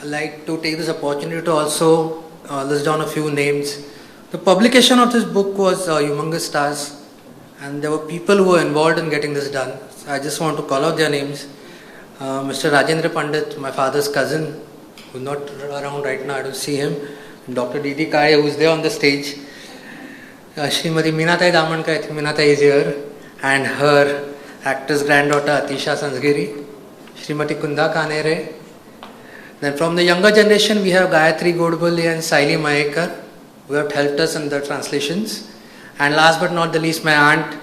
I'd like to take this opportunity to also list down a few names. The publication of this book was a humongous task, and there were people who were involved in getting this done. So I just want to call out their names. Mr. Rajendra Pandit, my father's cousin, who's not around right now, I don't see him. Dr. Didi Kare, who's there on the stage. Srimati Meenatai Damanka, I think Meenatai is here, and her actress granddaughter Atisha Sansgiri. Srimati Kunda Kanere. Then from the younger generation, we have Gayatri Godbole and Saili Mahekar, who have helped us in the translations. And last but not the least, my aunt,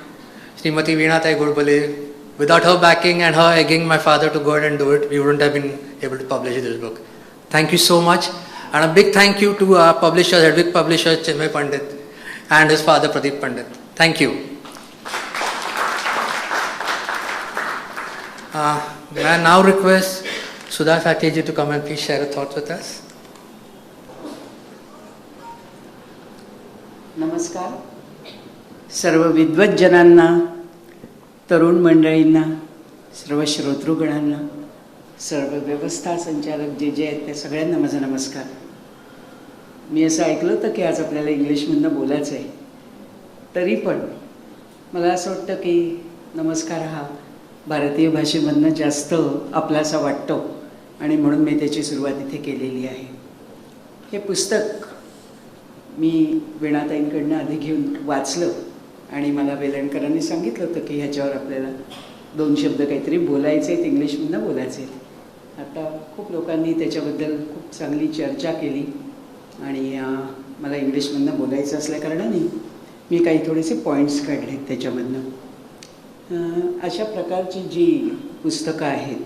Srimati Veenatai Godbole. Without her backing and her egging my father to go ahead and do it, we wouldn't have been able to publish this book. Thank you so much. And a big thank you to our publisher, Hedvig publisher Chinmay Pandit, and his father Pradeep Pandit. Thank you. May I now request SUDHA Satyaji to come and please share her thoughts with us. नमस्कार. सर्व विद्वज्जनांना, तरुण मंडळींना, सर्व श्रोतृगणांना, सर्व व्यवस्था संचालक जे आहेत त्या सगळ्यांना माझा नमस्कार. मी असं ऐकलं होतं की आज आपल्याला इंग्लिशमधनं बोलायचं आहे, तरी पण मला असं वाटतं की नमस्कार हा भारतीय भाषेमधनं जास्त आपलासा वाटतो आणि म्हणून मी त्याची सुरुवात इथे केलेली आहे. हे पुस्तक मी वीणाताईंकडनं आधी घेऊन वाचलं आणि मला वेलणकरांनी सांगितलं होतं की ह्याच्यावर आपल्याला 2 शब्द काहीतरी बोलायचे आहेत, इंग्लिशमधनं बोलायचे आहेत. आता खूप लोकांनी त्याच्याबद्दल खूप चांगली चर्चा केली आणि मला इंग्लिशमधनं बोलायचं असल्याकारणाने मी काही थोडेसे पॉईंट्स काढलेत त्याच्यामधनं. अशा प्रकारची जी पुस्तकं आहेत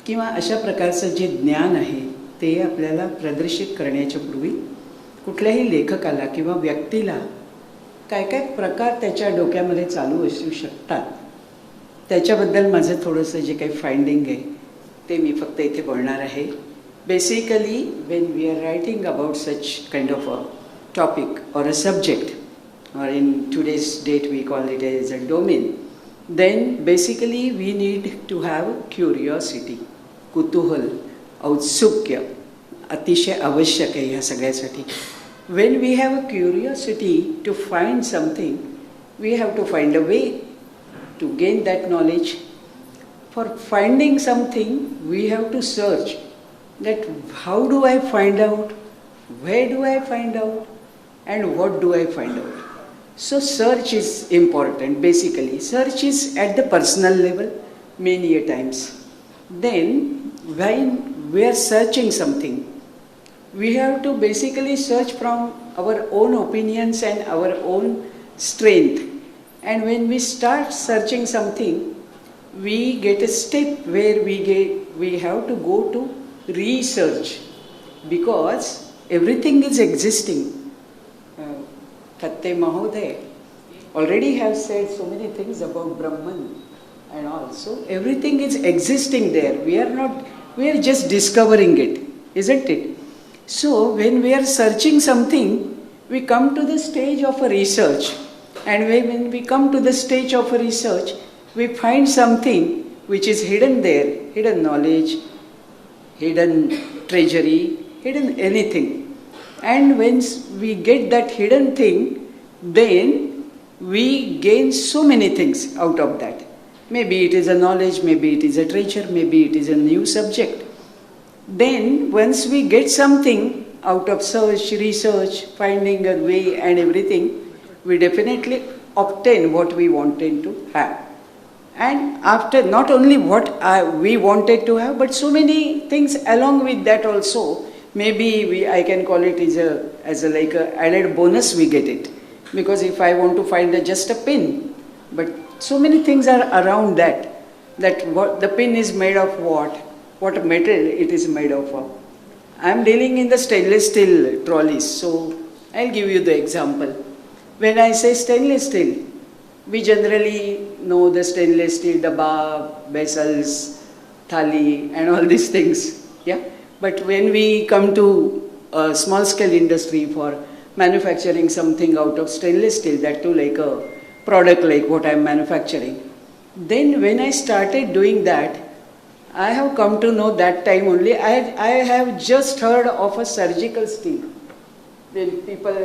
किंवा अशा प्रकारचं जे ज्ञान आहे ते आपल्याला प्रदर्शित करण्याच्या पूर्वी कुठल्याही लेखकाला किंवा व्यक्तीला काय काय प्रकार त्याच्या डोक्यामध्ये चालू असू शकतात त्याच्याबद्दल माझं थोडंसं जे काही फाइंडिंग आहे ते मी फक्त इथे बोलणार आहे. Basically when we are writing about such kind of a topic or a subject, or in today's date we call it as a domain, then basically we need to have curiosity, कुतूहल, औत्सुक्य अतिशय आवश्यक आहे ह्या सगळ्यासाठी. When we have a curiosity to find something, we have to find a way to gain that knowledge. For finding something, we have to search that how do I find out, where do I find out, and what do I find out. So search is important. Basically search is at the personal level many a times. Then when we are searching something, we have to basically search from our own opinions and our own strength. And when we start searching something, we get a step where we have to go to research, because everything is existing. Khatte Mahoday already have said so many things about Brahman and all. So everything is existing there. We are just discovering it, isn't it? So when we are searching something, we come to the stage of a research. And when we come to the stage of a research, we find something which is hidden there, hidden knowledge, hidden treasury, hidden anything. And when we get that hidden thing, then we gain so many things out of that. Maybe it is a knowledge, maybe it is a treasure, maybe it is a new subject. Then once we get something out of search, research, finding a way and everything, we definitely obtain what we wanted to have. And after, not only what we wanted to have, but so many things along with that also. Maybe I can call it as a like a added bonus we get it. Because if I want to find just a pin, but so many things are around that what the pin is made of, what metal it is made of. I am dealing in the stainless steel trolleys, so I'll give you the example. When I say stainless steel, we generally know the stainless steel dabba, vessels, thali and all these things. Yeah. But when we come to a small scale industry for manufacturing something out of stainless steel, that too like a product like what I am manufacturing, then when I started doing that, I have come to know that time only. I have just heard of a surgical steel. When people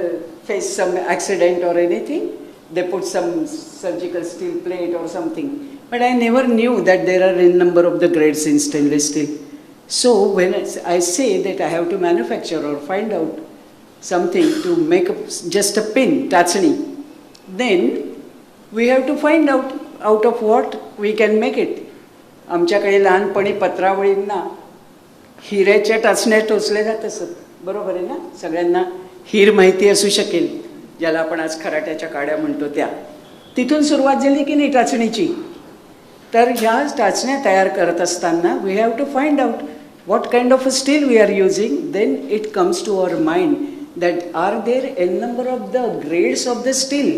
face some accident or anything, they put some surgical steel plate or something. But I never knew that there are a number of the grades in stainless steel. So when I say that I have to manufacture or find out something to make just a pin, tachni, then we have to find out of what we can make it. आमच्याकडे लहानपणी पत्रावळींना हिऱ्याच्या टाचण्या टोचल्या जात असत, बरोबर आहे ना? सगळ्यांना हीर माहिती असू शकेल, ज्याला आपण आज खराट्याच्या काड्या म्हणतो त्या. तिथून सुरुवात झाली की नाही टाचणीची. तर ह्या टाचण्या तयार करत असताना we have to find out what kind of a steel we are using. Then it comes to our mind that are there n number of the grades of the steel?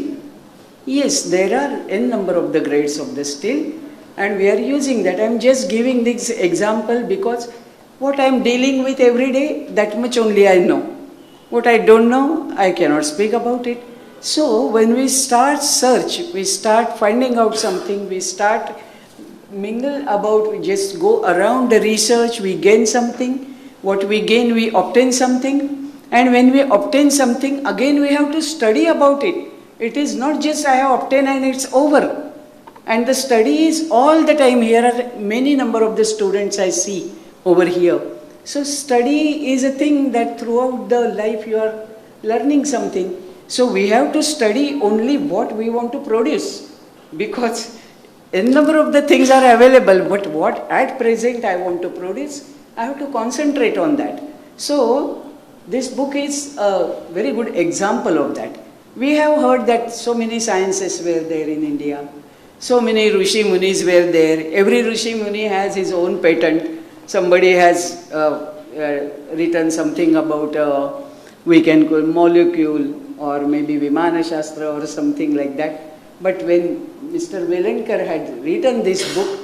Yes, there are n number of the grades of the steel, and we are using that. I am just giving this example because what I am dealing with every day, that much only I know. What I don't know, I cannot speak about it. So when we start search, we start finding out something, we start mingle about, we just go around the research, we gain something. What we gain, we obtain something. And when we obtain something, again we have to study about it. It is not just I have obtained and it's over. And the study is all the time. Here are many number of the students I see over here. So study is a thing that throughout the life you are learning something. So we have to study only what we want to produce, because a number of the things are available, but what at present I want to produce, I have to concentrate on that. So this book is a very good example of that. We have heard that so many sciences were there in India. So many Rishi Munis were there. Every Rishi Muni has his own patent. Somebody has written something about we can call molecule or maybe Vimana Shastra or something like that. But when Mr. Velenkar had written this book,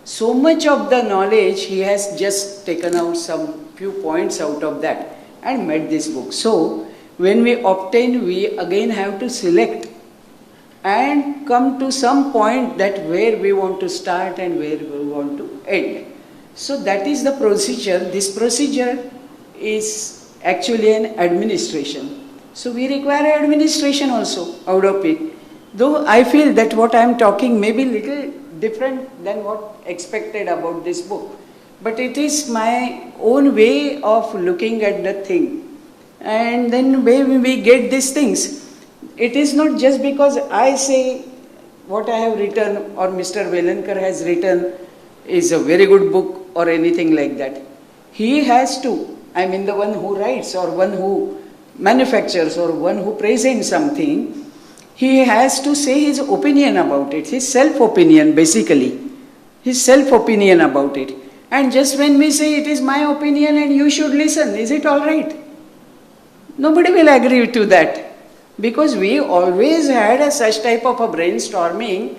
so much of the knowledge he has just taken out some few points out of that and made this book. So when we obtain, we again have to select and come to some point that where we want to start and where we want to end. So that is the procedure. This procedure is actually an administration. So we require administration also out of it. Though I feel that what I am talking may be little different than what expected about this book, but it is my own way of looking at the thing. And then when we get these things, it is not just because I say what I have written or Mr. Velenkar has written is a very good book or anything like that. He has to, I mean the one who writes or one who manufactures or one who presents something, he has to say his opinion about it, his self-opinion basically, his self-opinion about it. And just when we say it is my opinion and you should listen, is it all right? Nobody will agree to that, because we always had such type of a brainstorming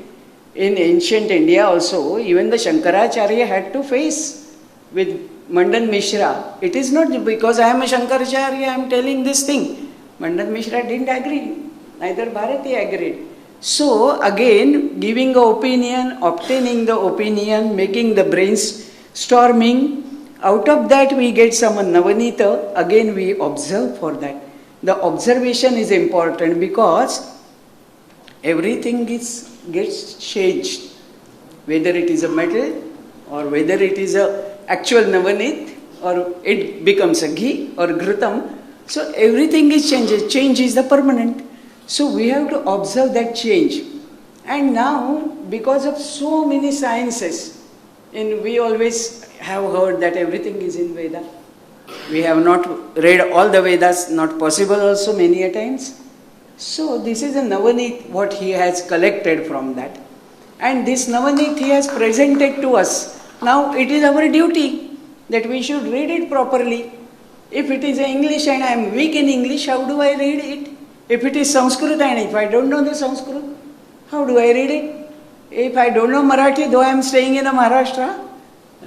in ancient India also. Even the Shankaracharya had to face with Mandan Mishra. It is not because I am a Shankaracharya I am telling this thing. Mandan Mishra didn't agree. Neither Bharati agreed. So again, giving an opinion, obtaining the opinion, making the brainstorming, out of that we get some Navanita, again we observe for that. The observation is important because everything gets changed. Whether it is a metal or whether it is a actual Navanit or it becomes a ghee or ghrutam. So everything is changes. Change is the permanent. So we have to observe that change. And now, because of so many sciences, we always have heard that everything is in Veda. We have not read all the Vedas, not possible also many a times. So this is a Navanit, what he has collected from that. And this Navanit he has presented to us. Now it is our duty that we should read it properly. If it is English and I am weak in English, how do I read it? If it is Sanskrit and if I don't know the Sanskrit, how do I read it? If I don't know Marathi, though I am staying in a Maharashtra,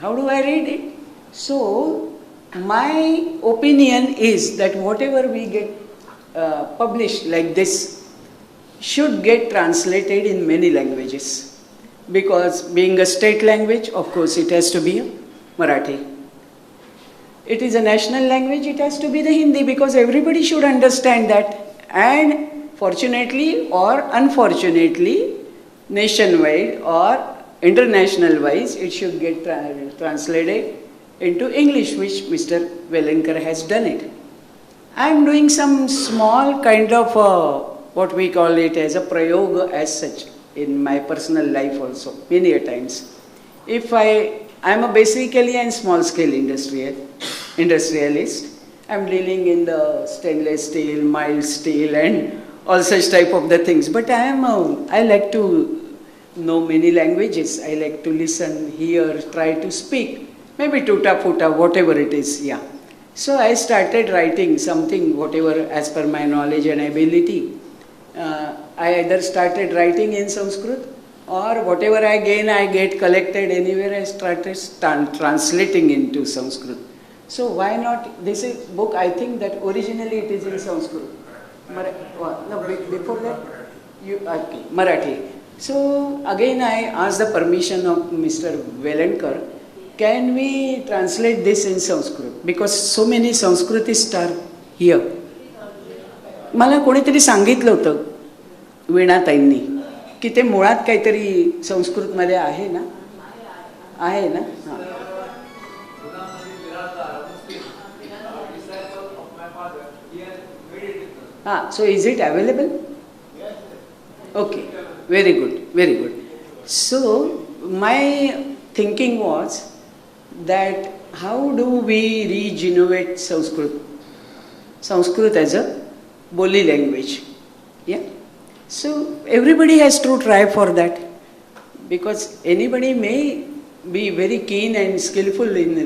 how do I read it? So my opinion is that whatever we get published like this should get translated in many languages. because being a state language, of course, it has to be Marathi. It is a national language, it has to be the Hindi, because everybody should understand that. And fortunately or unfortunately, nationwide or international wise, it should get translated into English, which Mr. Velenkar has done it. I am doing some small kind of what we call it as a prayoga as such in my personal life also, many a times. If I am a basically a small scale industrialist. I am dealing in the stainless steel, mild steel and all such type of the things. But I like to know many languages. I like to listen, hear, try to speak. Maybe tuta futa, whatever it is, yeah. So I started writing something, whatever as per my knowledge and ability. I either started writing in Sanskrit or whatever I get collected anywhere, I started translating into Sanskrit. So why not, this is book, I think that originally it is in Sanskrit. Before that, okay, Marathi. So again I asked the permission of Mr. Velenkar, can we translate this in Sanskrit? Because so many Sanskritists are here. मला कोणीतरी सांगितलं होतं वीणाताईंनी की ते मुळात काहीतरी संस्कृतमध्ये आहे ना आहे ना हां so is it available okay very good so my thinking was that how do we regenerate Sanskrit as a Boli language, yeah. So everybody has to try for that, because anybody may be very keen and skillful in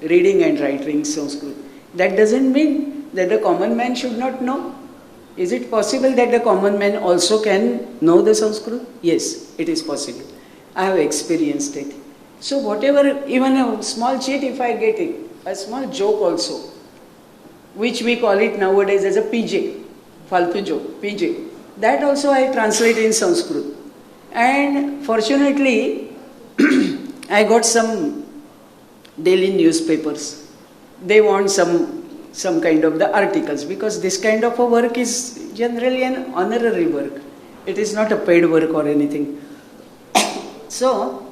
reading and writing Sanskrit. That doesn't mean that the common man should not know. Is it possible that the common man also can know the Sanskrit? Yes, it is possible. I have experienced it. So whatever, even a small cheat if I get it, a small joke also, which we call it nowadays as a PJ, faltu joke, PJ, that also I translate in Sanskrit. And fortunately, I got some daily newspapers. They want some kind of the articles, because this kind of a work is generally an honorary work. It is not a paid work or anything. So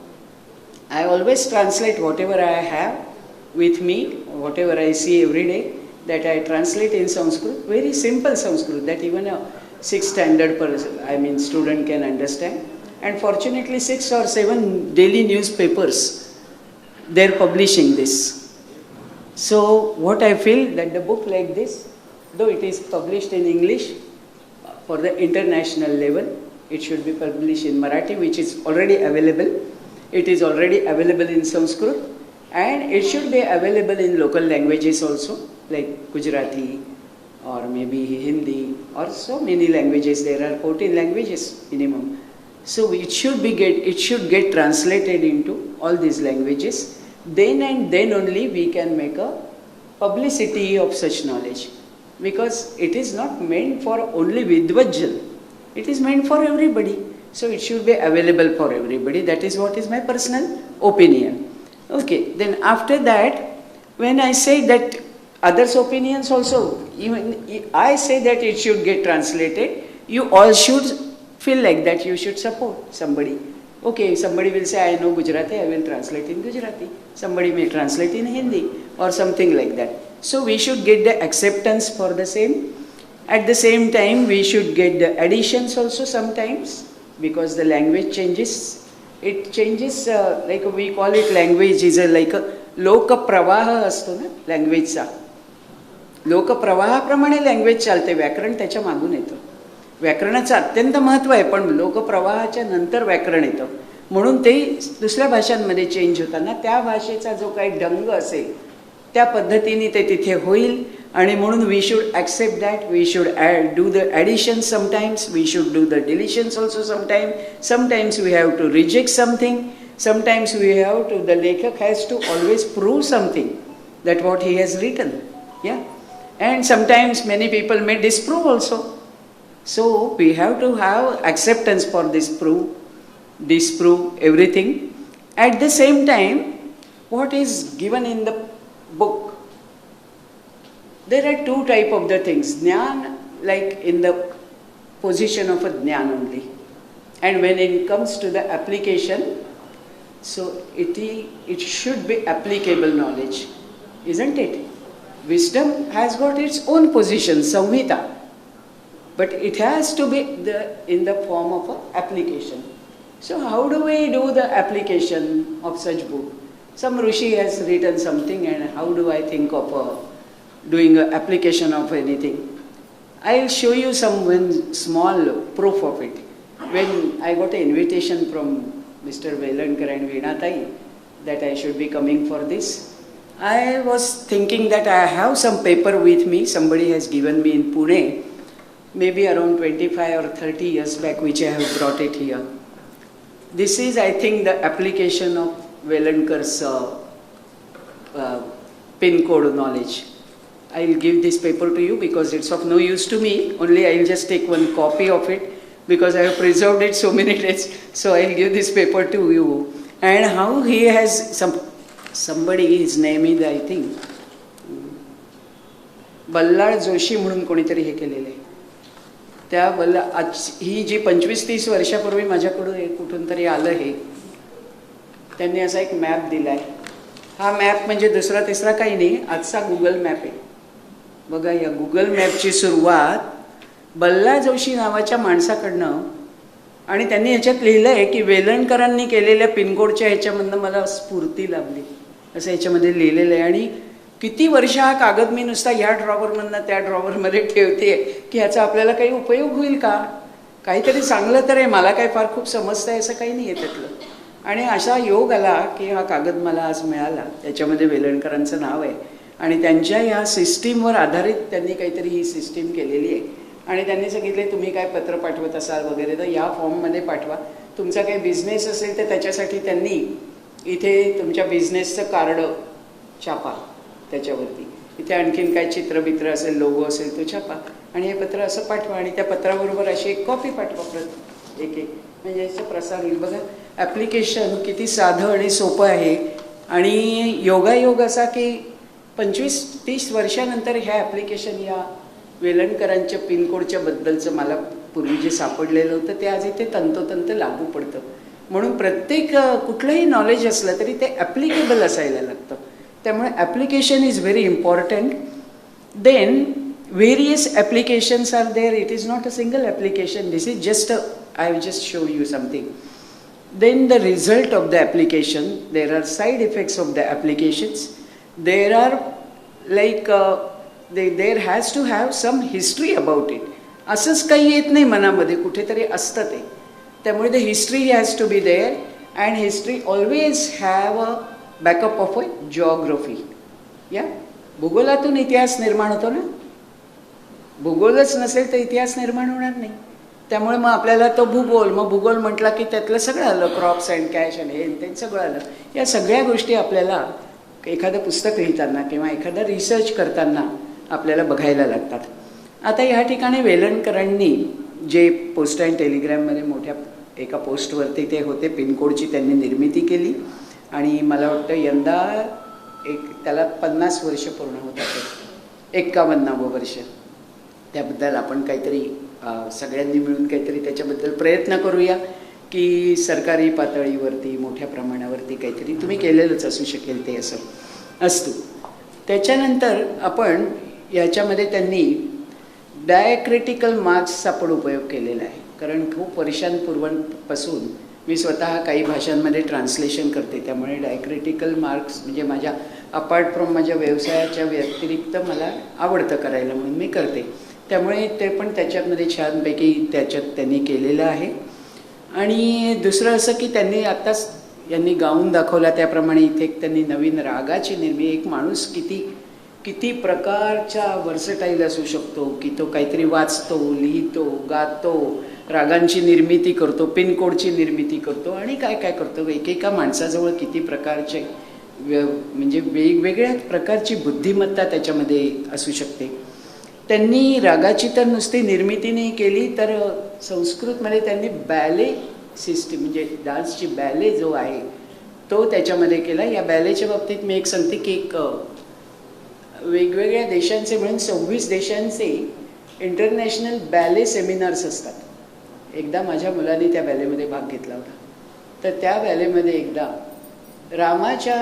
I always translate whatever I have with me, whatever I see every day, that I translate in Sanskrit, very simple Sanskrit, that even a 6th standard person, student can understand. And fortunately 6 or 7 daily newspapers, they are publishing this. So what I feel, that the book like this, though it is published in English, for the international level, it should be published in Marathi, which is already available. It is already available in Sanskrit, and it should be available in local languages also, like Gujarati or maybe Hindi, or so many languages. There are 14 languages minimum. So it should get translated into all these languages. Then and then only we can make a publicity of such knowledge, because it is not meant for only Vidvajjal. It is meant for everybody. So it should be available for everybody. That is what is my personal opinion. Okay, then after that, when I say that others' opinions also, even I say that it should get translated, you all should feel like that, you should support somebody. Okay, somebody will say, I know Gujarati, I will translate in Gujarati. Somebody may translate in Hindi or something like that. So we should get the acceptance for the same. At the same time, we should get the additions also sometimes, because the language changes. It changes, like we call it, language is like a loka pravaha asto na language चा. लोक प्रवाहाप्रमाणे language चालते, व्याकरण त्याच्या मागून येतं. व्याकरणाचं अत्यंत महत्त्व आहे, पण लोक प्रवाहाच्या नंतर व्याकरण येतं. म्हणून ते दुसऱ्या भाषांमध्ये चेंज होताना त्या भाषेचा जो काही ढंग असेल त्या पद्धतीने ते तिथे होईल. आणि म्हणून we should accept that, we should do the addition sometimes, we should do the deletions also sometimes we have to reject something, sometimes we have to, the लेखक has to always prove something that what he has written, yeah. And sometimes many people may disprove also. So we have to have acceptance for this proof. disprove everything. At the same time, what is given in the book, there are two type of the things. Jnana, like in the position of a jnana only. And when it comes to the application, so it should be applicable knowledge, isn't it? Wisdom has got its own position, samhita, but it has to be in the form of an application. So how do we do the application of such book? Some Rishi has written something, and how do I think of doing an application of anything? I'll show you one small proof of it. When I got an invitation from Mr. Velankar and Veenatai that I should be coming for this, I was thinking that I have some paper with me, somebody has given me in Pune, maybe around 25 or 30 years back, which I have brought it here. This is, I think, the application of Velankar's pin code knowledge. I will give this paper to you because it's of no use to me, only I will just take one copy of it because I have preserved it so many days, so I will give this paper to you. And how he has, somebody, his name is, I think, Ballal Joshi म्हणून कोणीतरी हे केलेलं आहे. त्या ही जी 25-30 वर्षापूर्वी माझ्याकडे कुठून तरी आलं हे, त्यांनी असा एक मॅप दिलाय. हा मॅप म्हणजे दुसरा तिसरा काही नाही, आजचा गुगल मॅप आहे. बघा, या गुगल मॅपची सुरुवात बल्लाळ जोशी नावाच्या माणसाकडनं, आणि त्यांनी याच्यात लिहिलं आहे की वेलणकरांनी केलेल्या पिनकोडच्या ह्याच्यामधनं मला स्फूर्ती लाभली, असं याच्यामध्ये लिहिलेलं आहे. आणि किती वर्ष हा कागद मी नुसता ह्या ड्रॉवरमधनं त्या ड्रॉवरमध्ये ठेवते की ह्याचा आपल्याला काही उपयोग होईल का, काहीतरी चांगलं तर आहे, मला काय फार खूप समजतं आहे असं काही नाही आहे त्यातलं. आणि असा योग आला की हा कागद मला आज मिळाला. त्याच्यामध्ये वेलणकरांचं नाव आहे आणि त्यांच्या ह्या सिस्टीमवर आधारित त्यांनी काहीतरी ही सिस्टीम केलेली आहे. आणि त्यांनी सांगितले तुम्ही काय पत्र पाठवत असाल वगैरे तर या फॉर्ममध्ये पाठवा. तुमचा काही बिझनेस असेल तर त्याच्यासाठी त्यांनी इथे तुमच्या बिझनेसचं कार्ड छापा, त्याच्यावरती इथे आणखीन काय चित्रबित्र असेल, लोगो असेल तो छापा आणि हे पत्र असं पाठवा आणि त्या पत्राबरोबर अशी एक कॉपी पाठवा एक म्हणजे याचा प्रसार होईल. बघा, ॲप्लिकेशन किती साधं आणि सोपं आहे. आणि योगायोग असा की 25-30 वर्षानंतर ह्या ॲप्लिकेशन या वेलणकरांच्या पिनकोडच्या बद्दलचं मला पूर्वी जे सापडलेलं होतं ते आज इथे तंतोतंत लागू पडतं. म्हणून प्रत्येक कुठलंही नॉलेज असलं तरी ते ॲप्लिकेबल असायला लागतं. त्यामुळे application is very important. Then various applications are there. It is not a single application. This is just I will just show you something. Then the result of the application, there are side effects of the applications. There are like there has to have some history about it. असंच काही येत नाही मनामध्ये, कुठेतरी असतं ते. त्यामुळे the history has to be there and history always have a backup of a geography. या भूगोलातून इतिहास निर्माण होतो ना. भूगोलच नसेल तर इतिहास निर्माण होणार नाही. त्यामुळे मग आपल्याला तो भूगोल, मग भूगोल म्हटला की त्यातलं सगळं आलं, क्रॉप्स अँड कॅश आणि हे ते सगळं आलं. या सगळ्या गोष्टी आपल्याला एखादं पुस्तक लिहिताना किंवा एखादा रिसर्च करताना आपल्याला बघायला लागतात. आता ह्या ठिकाणी वेलणकरांनी जे पोस्ट अँड टेलिग्राममध्ये मोठ्या एका पोस्टवरती ते होते, पिनकोडची त्यांनी निर्मिती केली आणि मला वाटतं यंदा त्याला 50 वर्ष पूर्ण होतात, 51वं वर्ष. त्याबद्दल आपण काहीतरी सगळ्यांनी मिळून काहीतरी त्याच्याबद्दल प्रयत्न करूया की सरकारी पातळीवरती मोठ्या प्रमाणावरती काहीतरी तुम्ही केलेलंच असू शकेल ते असं असतो. त्याच्यानंतर आपण याच्यामध्ये त्यांनी डायक्रिटिकल मार्क्सचा पण उपयोग केलेला आहे. कारण खूप वर्षांपूर्वीपासून मी स्वतः काही भाषांमध्ये ट्रान्सलेशन करते. त्यामुळे डायक्रिटिकल मार्क्स म्हणजे माझ्या अपार्ट फ्रॉम माझ्या व्यवसायाच्या व्यतिरिक्त मला आवडतं करायला म्हणून मी करते. त्यामुळे ते पण त्याच्यामध्ये छानपैकी त्याच्यात त्यांनी केलेलं आहे. आणि दुसरं असं की त्यांनी आत्ताच यांनी गाऊन दाखवला त्याप्रमाणे इथे त्यांनी नवीन रागाची निर्मिती. एक माणूस किती प्रकारच्या वर्सटाईल असू शकतो की तो काहीतरी वाचतो, लिहितो, गातो, रागांची निर्मिती करतो, पिनकोडची निर्मिती करतो आणि काय काय करतो. एकेका माणसाजवळ किती प्रकारचे म्हणजे वेगवेगळ्या प्रकारची बुद्धिमत्ता त्याच्यामध्ये असू शकते. त्यांनी रागाची तर नुसती निर्मिती नाही केली तर संस्कृतमध्ये त्यांनी बॅले सिस्टीम म्हणजे डान्सची बॅले जो आहे तो त्याच्यामध्ये केला. या बॅलेच्या बाबतीत मी एक सांगते की एक वेगवेगळ्या देशांचे म्हणून 26 देशांचे इंटरनॅशनल बॅले सेमिनार्स असतात. एकदा माझ्या मुलांनी त्या बॅलेमध्ये भाग घेतला होता. तर त्या बॅलेमध्ये एकदा रामाच्या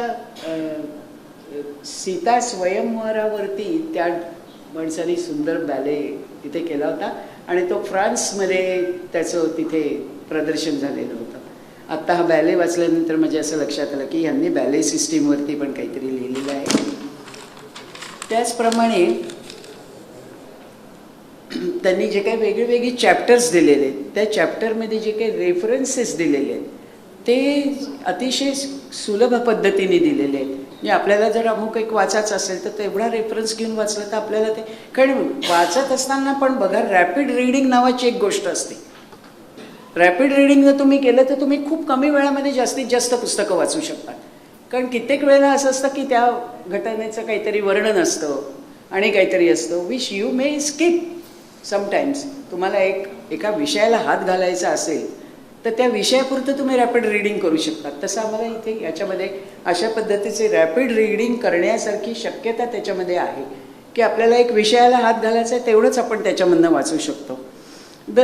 सीता स्वयंवरावरती त्या माणसाने सुंदर बॅले तिथे केला होता आणि तो फ्रान्समध्ये त्याचं तिथे प्रदर्शन झालेलं होतं. आत्ता हा बॅले वाचल्यानंतर म्हणजे असं लक्षात आलं की ह्यांनी बॅले सिस्टीमवरती पण काहीतरी लिहिलेलं आहे. त्याचप्रमाणे त्यांनी जे काही वेगळेवेगळे चॅप्टर्स दिलेले आहेत त्या चॅप्टरमध्ये जे काही रेफरन्सेस दिलेले आहेत ते अतिशय सुलभ पद्धतीने दिलेले आहेत. म्हणजे आपल्याला जर अमुक एक वाचायचं असेल तर तेवढा रेफरन्स घेऊन वाचलं तर आपल्याला ते, कारण वाचत असताना पण बघा रॅपिड रीडिंग नावाची एक गोष्ट असते. रॅपिड रीडिंग जर तुम्ही केलं तर तुम्ही खूप कमी वेळामध्ये जास्तीत जास्त पुस्तकं वाचू शकता. कारण कित्येक वेळेला असं असतं की त्या घटनेचं काहीतरी वर्णन असतं आणि काहीतरी असतं which you may skip sometimes. तुम्हाला एका विषयाला हात घालायचा असेल तर त्या विषयापुरतं तुम्ही रॅपिड रीडिंग करू शकता. तसं आम्हाला इथे याच्यामध्ये अशा पद्धतीचे रॅपिड रीडिंग करण्यासारखी शक्यता त्याच्यामध्ये आहे की आपल्याला एक विषयाला हात घालायचा आहे तेवढंच आपण त्याच्यामधनं वाचू शकतो. The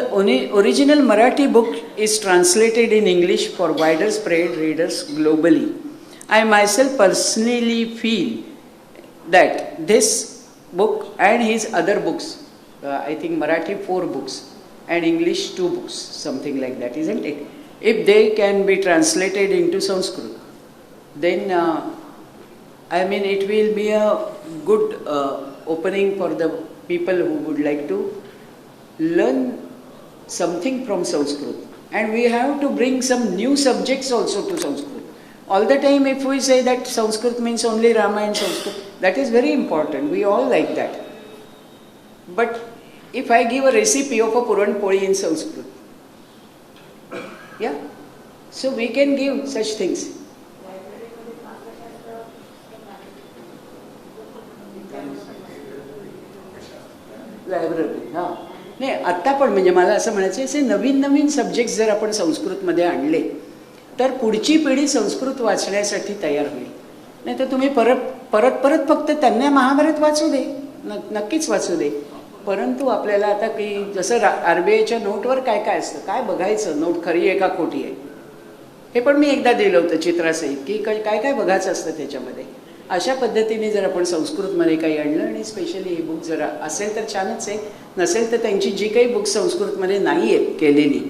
original Marathi book is translated in English for wider spread readers globally. I myself personally feel that this book and his other books, I think Marathi 4 books and English 2 books, something like that, isn't it? If they can be translated into Sanskrit, then I mean it will be a good opening for the people who would like to learn something from Sanskrit. And we have to bring some new subjects also to Sanskrit. All the time if we say that Sanskrit means only Rama and Sanskrit, that is very important. We all like that. But if I give a recipe of a Puran Poli in Sanskrit, yeah, so we can give such things. Library हां नाही आत्ता पण म्हणजे मला असं म्हणायचं असे नवीन नवीन subjects जर आपण संस्कृतमध्ये आणले तर पुढची पिढी संस्कृत वाचण्यासाठी तयार होईल. नाही तर तुम्ही परत फक्त त्यांना महाभारत वाचू दे, नक्कीच वाचू दे, परंतु आपल्याला आता की जसं RBIच्या नोटवर काय काय असतं, काय बघायचं, नोट खरी आहे का खोटी आहे, हे पण मी एकदा दिलं होतं चित्रासहित की काय काय बघायचं असतं त्याच्यामध्ये. अशा पद्धतीने जर आपण संस्कृतमध्ये काही आणलं आणि स्पेशली हे बुक जर असेल तर छानच आहे, नसेल तर त्यांची जी काही बुक संस्कृतमध्ये नाही आहे केलेली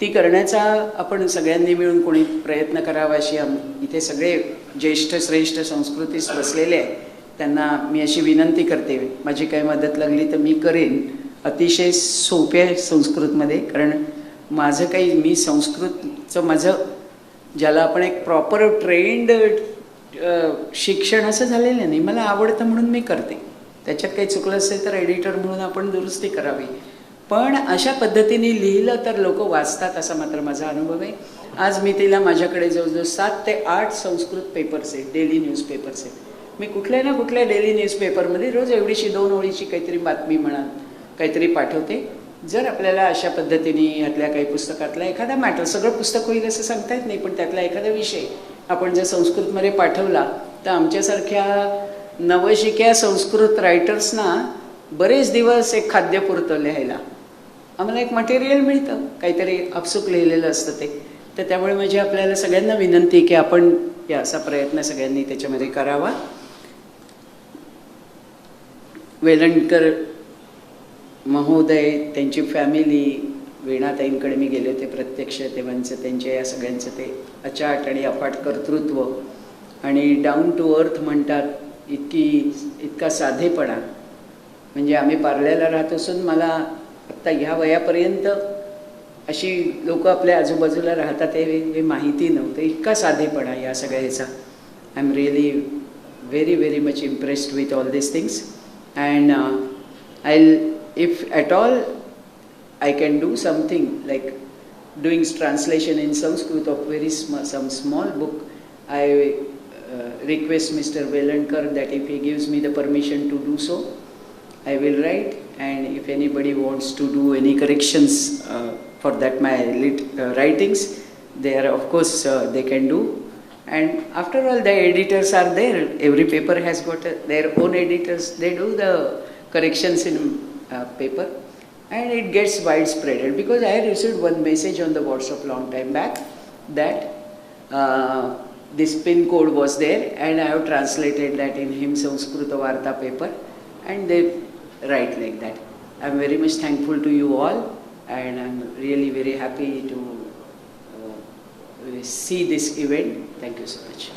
ती करण्याचा आपण सगळ्यांनी मिळून कोणी प्रयत्न करावा अशी इथे सगळे ज्येष्ठ श्रेष्ठ संस्कृतीस बसलेले आहेत त्यांना मी अशी विनंती करते. माझी काही मदत लागली तर मी करेन अतिशय सोप्या संस्कृतमध्ये, कारण माझं काही मी संस्कृतचं माझं ज्याला आपण एक प्रॉपर ट्रेंड शिक्षण असं झालेलं नाही, मला आवडतं म्हणून मी करते. त्याच्यात काही चुकलं असेल तर एडिटर म्हणून आपण दुरुस्ती करावी, पण अशा पद्धतीने लिहिलं तर लोक वाचतात असा मात्र माझा अनुभव आहे. आज मी तिला माझ्याकडे जवळजवळ 7 ते 8 संस्कृत पेपर्स आहेत, डेली न्यूजपेपर्स आहेत. मी कुठल्या ना कुठल्या डेली न्यूजपेपरमध्ये रोज एवढीशी 2 ओळीची काहीतरी बातमी म्हणा काहीतरी पाठवते. जर आपल्याला अशा पद्धतीने ह्यातल्या काही पुस्तकातला एखादा मॅटर, सगळं पुस्तक होईल असं सांगता येत नाही, पण त्यातला एखादा विषय आपण जर संस्कृतमध्ये पाठवला तर आमच्यासारख्या नवशिक्या संस्कृत रायटर्सना बरेच दिवस एक खाद्य पुरतं लिहायला, आम्हाला एक मटेरियल मिळतं, काहीतरी आपसूक लिहिलेलं असतं ते. तर त्यामुळे माझी आपल्याला सगळ्यांना विनंती की आपण या असा प्रयत्न सगळ्यांनी त्याच्यामध्ये करावा. वेलणकर महोदय, त्यांची फॅमिली, वीणाताईंकडे मी गेले होते प्रत्यक्ष, तेव्हांचं त्यांच्या या सगळ्यांचं ते अचाट आणि अफाट कर्तृत्व आणि डाऊन टू अर्थ म्हणतात इतका साधेपणा. म्हणजे आम्ही पार्ल्याला राहत असून मला आत्ता ह्या वयापर्यंत अशी लोक आपल्या आजूबाजूला राहतात हे माहिती नव्हतं. इतका साधेपणा या सगळ्याचा. I am really very very much impressed with all this things and if at all I can do something like doing translation in Sanskrit of some small book, I request Mr. Velankar that if he gives me the permission to do so, I will write, and if anybody wants to do any corrections for that my writings, they are, of course, they can do. And after all, the editors are there. Every paper has got their own editors. They do the corrections in paper, and it gets widespread. And because I received one message on the WhatsApp long time back that this pin code was there, and I have translated that in Him Sanskrita Varta paper, and they write like that. I am very much thankful to you all, and I am really very happy to see this event. Thank you so much.